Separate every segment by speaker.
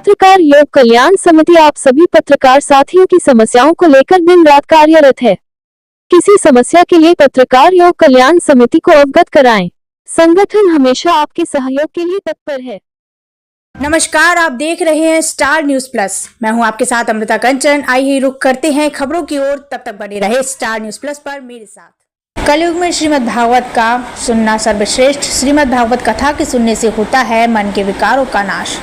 Speaker 1: पत्रकार योग कल्याण समिति आप सभी पत्रकार साथियों की समस्याओं को लेकर दिन रात कार्यरत है। किसी समस्या के लिए पत्रकार योग कल्याण समिति को अवगत कराएं। संगठन हमेशा आपके सहयोग के लिए तत्पर है।
Speaker 2: नमस्कार, आप देख रहे हैं स्टार न्यूज प्लस। मैं हूं आपके साथ अमृता कंचन। आइए रुख करते हैं खबरों की ओर। तब तक बने रहे स्टार न्यूज प्लस पर मेरे साथ। कलयुग में श्रीमद् भागवत का सुनना सर्वश्रेष्ठ। श्रीमद् भागवत कथा के सुनने से होता है मन के विकारों का नाश।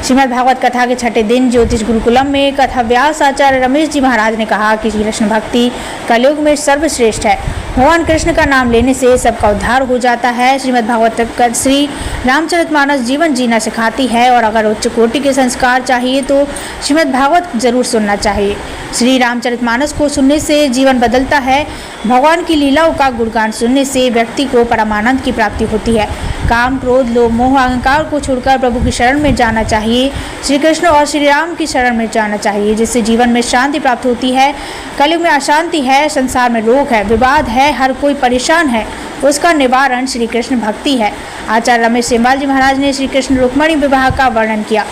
Speaker 2: श्रीमद् भागवत कथा के छठे दिन ज्योतिष गुरुकुलम में कथा व्यास आचार्य रमेश जी महाराज ने कहा कि कृष्ण भक्ति कलयुग में सर्वश्रेष्ठ है। भगवान कृष्ण का नाम लेने से सबका उद्धार हो जाता है। श्रीमद् भागवत श्री रामचरितमानस जीवन जीना सिखाती है और अगर उच्च कोटि के संस्कार चाहिए तो श्रीमद् भागवत जरूर सुनना चाहिए। श्री रामचरितमानस को सुनने से जीवन बदलता है। भगवान की लीलाओं का गुणगान सुनने से व्यक्ति को परमानंद की प्राप्ति होती है। काम, क्रोध, लोभ, मोह, अहंकार को छोड़कर प्रभु की शरण में जाना चाहिए। श्री कृष्ण और श्री राम की शरण में जाना चाहिए, जिससे जीवन में शांति प्राप्त होती है। कलयुग में अशांति है, संसार में रोग है, विवाद है, हर कोई परेशान है। उसका निवारण श्री कृष्ण भक्ति है। आचार्य रमेश सेमवाल जी महाराज ने श्री कृष्ण रुक्मिणी विवाह का वर्णन किया।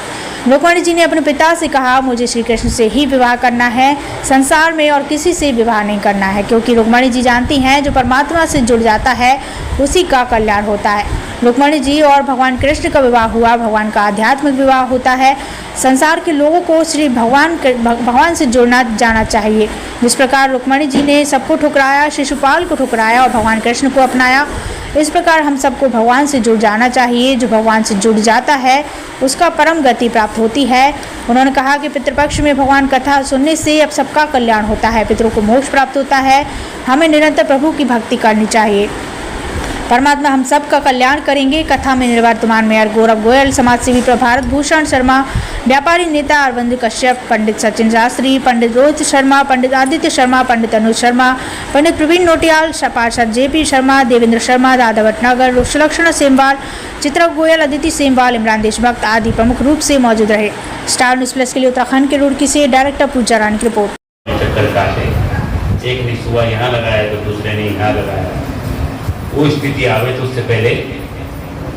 Speaker 2: रुक्मिणी जी ने अपने पिता से कहा, मुझे श्री कृष्ण से ही विवाह करना है, संसार में और किसी से विवाह नहीं करना है, क्योंकि रुक्मिणी जी जानती हैं जो परमात्मा से जुड़ जाता है उसी का कल्याण होता है। रुक्मिणी जी और भगवान कृष्ण का विवाह हुआ, भगवान का आध्यात्मिक विवाह होता है। संसार के लोगों को श्री भगवान से जुड़ना जाना चाहिए। जिस प्रकार रुक्मिणी जी ने सबको ठुकराया, शिशुपाल को ठुकराया और भगवान कृष्ण को अपनाया, इस प्रकार हम सबको भगवान से जुड़ जाना चाहिए। जो भगवान से जुड़ जाता है उसका परम गति प्राप्त होती है। उन्होंने कहा कि पितृपक्ष में भगवान कथा सुनने से अब सबका कल्याण होता है, पितरों को मोक्ष प्राप्त होता है। हमें निरंतर प्रभु की भक्ति करनी चाहिए। परमात्मा हम सब का कल्याण करेंगे। कथा में निवर्तमान मेयर गौरव गोयल, समाजसेवी भारत भूषण शर्मा, व्यापारी नेता अरविंद कश्यप, पंडित सचिन शास्त्री, पंडित रोहित शर्मा, पंडित आदित्य शर्मा, पंडित अनुज शर्मा, पंडित प्रवीण नोटियाल, पार्षद जेपी शर्मा, देवेंद्र शर्मा, दादा भटनागर, सुलक्षणा सेमवाल, चित्रा गोयल, अदिति सेमवाल, इमरान देशभक्त आदि प्रमुख रूप से मौजूद रहे। स्टार न्यूज प्लस के लिए उत्तराखंड के रुड़की से डायरेक्टर पूजा रानी की रिपोर्ट।
Speaker 3: एक ने सुबह यहाँ लगाया तो दूसरे ने यहाँ लगाया, वो स्थिति आवे तो उससे पहले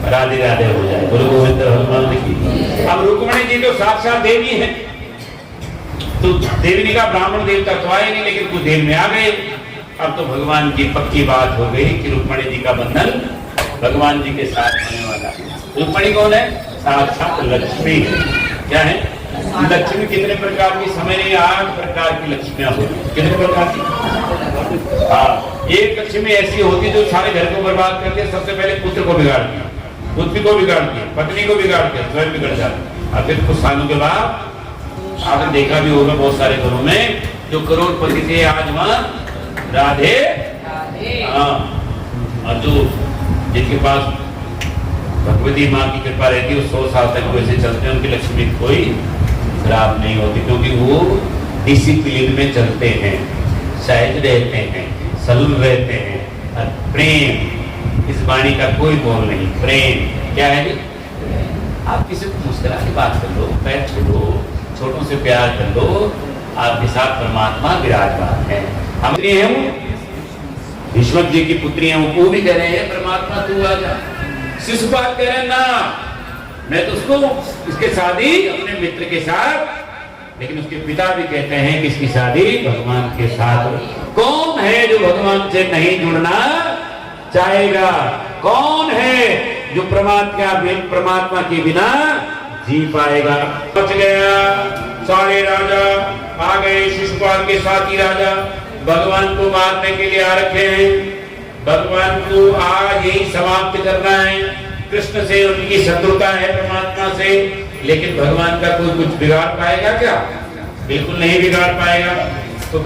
Speaker 3: राधे राधे हो जाए। गुरु गोविंद भगवान की। अब रुक्मिणी जी तो साक्षात देवी है, तो देवी ने कहा ब्राह्मण देवता तो आए नहीं, लेकिन कुछ देर में आ गए। अब तो भगवान की पक्की बात हो गई कि रुक्मिणी जी का बंधन भगवान जी के साथ होने वाला है। रुक्मिणी कौन है? साक्षात लक्ष्मी है। क्या है? लक्ष्मी कितने प्रकार की? समय नहीं, 8 प्रकार की लक्ष्मियां होती। कितने प्रकार की? हाँ, एक लक्ष्मी ऐसी होती जो सारे घर को बर्बाद करती है। सबसे पहले पुत्र को बिगाड़ दिया, पुत्री को बिगाड़ दिया, पत्नी को बिगाड़ दिया, स्वयं बिगड़ जाता। और फिर कुछ सालों के बाद आपने देखा भी होगा बहुत सारे घरों में जो करोड़पति थे आज वहां राधे। हाँ, और जो जिनके पास भगवती माँ की कृपा रहती है वो 100 साल तक वैसे चलते हैं, उनकी लक्ष्मी कोई खराब नहीं होती, क्योंकि वो डिसिप्लिन में चलते हैं, सहज रहते हैं, सरल रहते हैं। और प्रेम, इस वाणी का कोई बोल नहीं। प्रेम क्या है? आप किसी को मुस्कुरा के बात कर लो, पैर छोड़ो, छोटों से प्यार कर लो, आपके साथ परमात्मा विराजमान है। हम भीष्मक जी की पुत्री हैं, वो भी कह रहे हैं परमात्मा तू आ जा। शिशुपाल कह रहे हैं ना, मैं तो उसको इसके शादी अपने मित्र के साथ, लेकिन उसके पिता भी कहते हैं कि इसकी शादी भगवान के साथ। कौन है जो भगवान से नहीं जुड़ना चाहेगा? कौन है जो परमात्मा के बिना जी पाएगा? बच गया, सारे राजा आ गए, शिशुपाल के साथी राजा भगवान को मारने के लिए आ रखे हैं। भगवान को आज यही समाप्त करना है। कृष्ण से उनकी शत्रुता है परमात्मा से, लेकिन भगवान का कोई कुछ बिगाड़ पाएगा क्या? बिल्कुल नहीं बिगाड़ पाएगा। तो